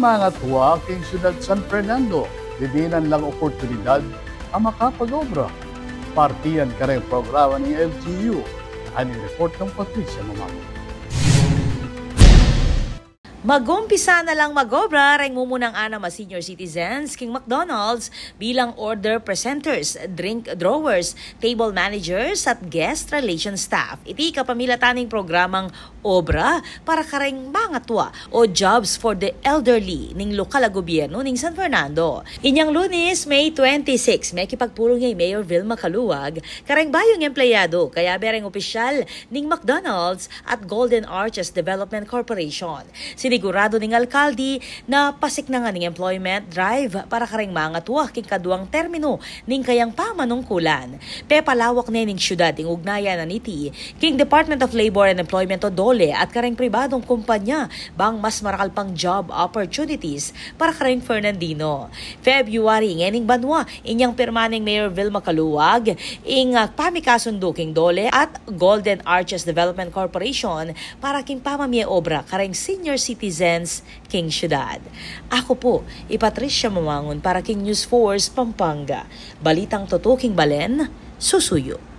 mga tuwa king Siyudad San Fernando, didinan lang oportunidad ang makapag-obra. Partiyan ka rin programa ng LGU. Aning report ng Patricia Mamamo. Mag-umpisa na lang mag-obra ring mumunang anam senior citizens king McDonald's bilang order presenters, drink drawers, table managers at guest relation staff. Iti kapamilataning programang obra para kareng mga tuwa o jobs for the elderly ning lokal a gobyerno ning San Fernando. Inyang Lunes, May 26, may kipagpulong ngay Mayor Vilma Caluwag kareng bayong empleyado kaya bereng opisyal ning McDonald's at Golden Arches Development Corporation. Sinigurado ning alkalde na pasik na nga ning employment drive para kareng mga tuwa king kaduang termino ning kayang pamanungkulan. Palawak na ning syudad ing ugnayan na niti king Department of Labor and Employment o DOLE at kareng pribadong kumpanya bang mas marakal pang job opportunities para kareng Fernandino. February nganing banwa inyang pirmaning Mayor Vilma Caluwag ing pamikasundo king DOLE at Golden Arches Development Corporation para king pamamia obra kareng senior citizens king syudad. Ako po, Patricia Mamangon para king News Force Pampanga. Balitang totoo king Balen, susuyo.